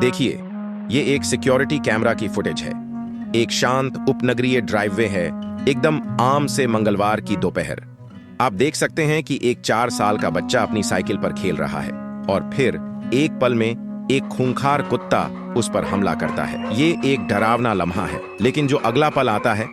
देखिए, ये एक सिक्योरिटी कैमरा की फुटेज है। एक शांत उपनगरीय ड्राइववे है, एकदम आम से मंगलवार की दोपहर। आप देख सकते हैं कि एक 4 साल का बच्चा अपनी साइकिल पर खेल रहा है और फिर एक पल में एक खूंखार कुत्ता उस पर हमला करता है। ये एक डरावना लम्हा है, लेकिन जो अगला पल आता है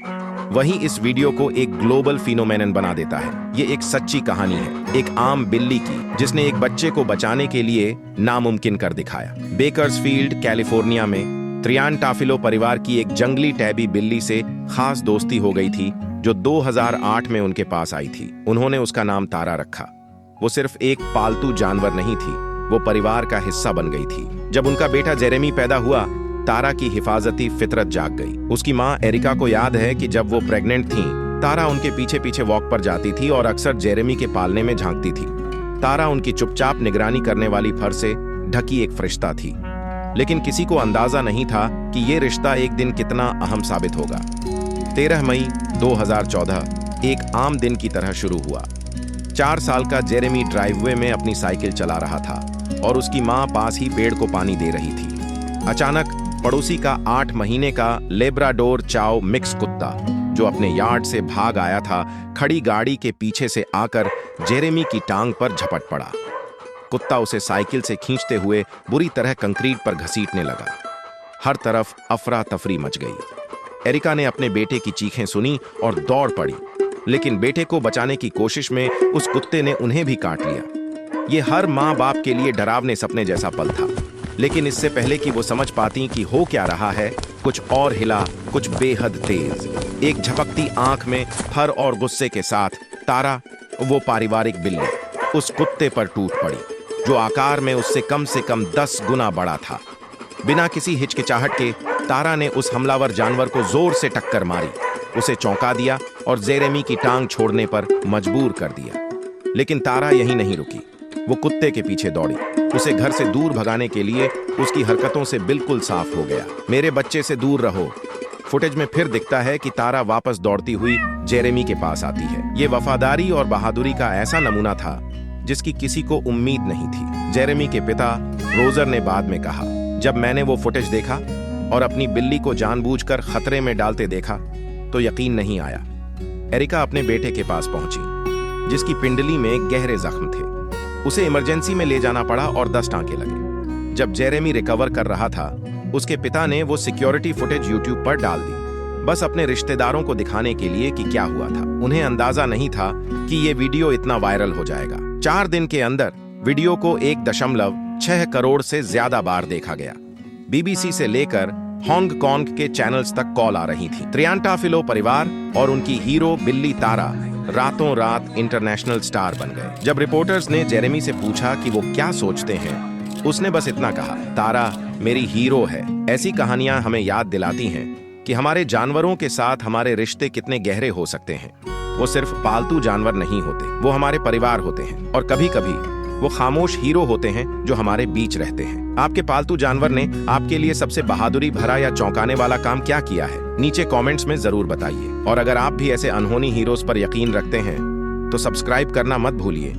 वही इस वीडियो को एक ग्लोबल फिनोमेनन बना देता है। ये एक सच्ची कहानी है, एक आम बिल्ली की जिसने एक बच्चे को बचाने के लिए नामुमकिन कर दिखाया। बेकर्सफील्ड, कैलिफोर्निया में त्रियान टाफिलो परिवार की एक जंगली टैबी बिल्ली से खास दोस्ती हो गई थी, जो 2008 में उनके पास आई थी। उन्होंने उसका नाम तारा रखा। वो सिर्फ एक पालतू जानवर नहीं थी, वो परिवार का हिस्सा बन गई थी। जब उनका बेटा जेरेमी पैदा हुआ, तारा की हिफाजती फितरत जाग गई। उसकी माँ एरिका को याद है कि जब वो प्रेग्नेंट थी, तारा उनके पीछे पीछे वॉक पर जाती थी और अक्सर जेरेमी के पालने में झांकती थी। तारा उनकी चुपचाप निगरानी करने वाली फर से ढकी एक फरिश्ता थी, लेकिन किसी को अंदाजा नहीं था कि ये रिश्ता एक दिन कितना अहम साबित होगा। 13 मई 2014 एक आम दिन की तरह शुरू हुआ। 4 साल का जेरेमी ड्राइववे में अपनी साइकिल चला रहा था और उसकी माँ पास ही पेड़ को पानी दे रही थी। अचानक पड़ोसी का 8 महीने का लेब्राडोर चाओ मिक्स कुत्ता, जो अपने यार्ड से भाग आया था, खड़ी गाड़ी के पीछे से आकर जेरेमी की टांग पर झपट पड़ा। कुत्ता उसे साइकिल से खींचते हुए बुरी तरह कंक्रीट पर घसीटने लगा। हर तरफ अफरा तफरी मच गई। एरिका ने अपने बेटे की चीखें सुनी और दौड़ पड़ी, लेकिन बेटे को बचाने की कोशिश में उस कुत्ते ने उन्हें भी काट लिया। ये हर माँ बाप के लिए डरावने सपने जैसा पल था, लेकिन इससे पहले कि वो समझ पाती कि हो क्या रहा है, कुछ और हिला, कुछ बेहद तेज। एक झपकती आंख में फर और गुस्से के साथ तारा, वो पारिवारिक बिल्ली, उस कुत्ते पर टूट पड़ी, जो आकार में उससे कम से कम 10 गुना बड़ा था। बिना किसी हिचकिचाहट के तारा ने उस हमलावर जानवर को जोर से टक्कर मारी, उसे चौंका दिया और जेरेमी की टांग छोड़ने पर मजबूर कर दिया। लेकिन तारा यहीं नहीं रुकी, वो कुत्ते के पीछे दौड़ी। उसे घर से दूर भगाने के लिए उसकी हरकतों से बिल्कुल साफ हो गया, मेरे बच्चे से दूर रहो। फुटेज में फिर दिखता है कि तारा वापस दौड़ती हुई जेरेमी के पास आती है। ये वफादारी और बहादुरी का ऐसा नमूना था जिसकी किसी को उम्मीद नहीं थी। जेरेमी के पिता रोजर ने बाद में कहा, जब मैंने वो फुटेज देखा और अपनी बिल्ली को जानबूझकर खतरे में डालते देखा तो यकीन नहीं आया। एरिका अपने बेटे के पास पहुंची, जिसकी पिंडली में गहरे जख्म थे। उसे इमरजेंसी में ले जाना पड़ा और 10 टांके लगे। जब जेरेमी रिकवर कर रहा था, उसके पिता ने वो सिक्योरिटी फुटेज यूट्यूब पर डाल दी, बस अपने रिश्तेदारों को दिखाने के लिए कि क्या हुआ था। उन्हें अंदाजा नहीं था कि ये वीडियो इतना वायरल हो जाएगा। 4 दिन के अंदर वीडियो को 1.6 करोड़ से ज्यादा बार देखा गया। BBC से लेकर हांगकांग के चैनल्स तक कॉल आ रही थी। त्रियान टाफिलो परिवार और उनकी हीरो बिल्ली तारा रातों रात इंटरनेशनल स्टार बन गए। जब रिपोर्टर्स ने जेरेमी से पूछा कि वो क्या सोचते हैं, उसने बस इतना कहा, तारा मेरी हीरो है। ऐसी कहानियां हमें याद दिलाती हैं कि हमारे जानवरों के साथ हमारे रिश्ते कितने गहरे हो सकते हैं। वो सिर्फ पालतू जानवर नहीं होते, वो हमारे परिवार होते हैं, और कभी कभी वो खामोश हीरो होते हैं जो हमारे बीच रहते हैं। आपके पालतू जानवर ने आपके लिए सबसे बहादुरी भरा या चौंकाने वाला काम क्या किया है? नीचे कमेंट्स में जरूर बताइए। और अगर आप भी ऐसे अनहोनी हीरोज पर यकीन रखते हैं तो सब्सक्राइब करना मत भूलिए।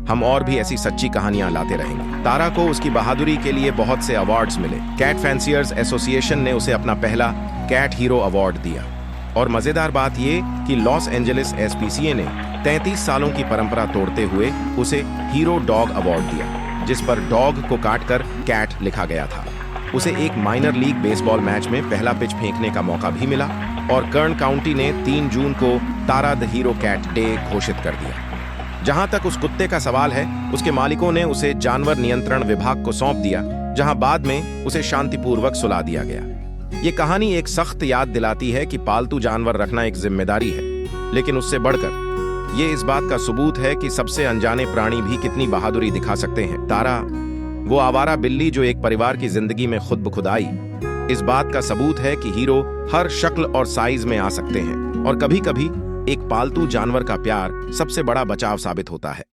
हम और भी ऐसी सच्ची कहानियां लाते रहेंगे। तारा को उसकी बहादुरी के लिए बहुत से अवार्ड्स मिले। कैट फैंसियर्स एसोसिएशन ने उसे अपना पहला कैट हीरो अवार्ड दिया। और मजेदार बात ये कि लॉस एंजलिस SPCA ने 33 सालों की परंपरा तोड़ते हुए उसे हीरो डॉग अवार्ड दिया, जिस पर डॉग को काटकर कैट लिखा गया था। उसे एक माइनर लीग बेसबॉल मैच में पहला पिच फेंकने का मौका भी मिला और कर्न काउंटी ने 3 जून को तारा द हीरो कैट डे घोषित कर दिया। जहां तक उस कुत्ते का सवाल है, उसके मालिकों ने उसे जानवर नियंत्रण विभाग को सौंप दिया, जहां बाद में उसे शांतिपूर्वक सुला दिया गया। ये कहानी एक सख्त याद दिलाती है कि पालतू जानवर रखना एक जिम्मेदारी है, लेकिन उससे बढ़कर ये इस बात का सबूत है कि सबसे अनजाने प्राणी भी कितनी बहादुरी दिखा सकते हैं। तारा, वो आवारा बिल्ली जो एक परिवार की जिंदगी में खुद ब खुद आई, इस बात का सबूत है कि हीरो हर शक्ल और साइज में आ सकते हैं, और कभी कभी एक पालतू जानवर का प्यार सबसे बड़ा बचाव साबित होता है।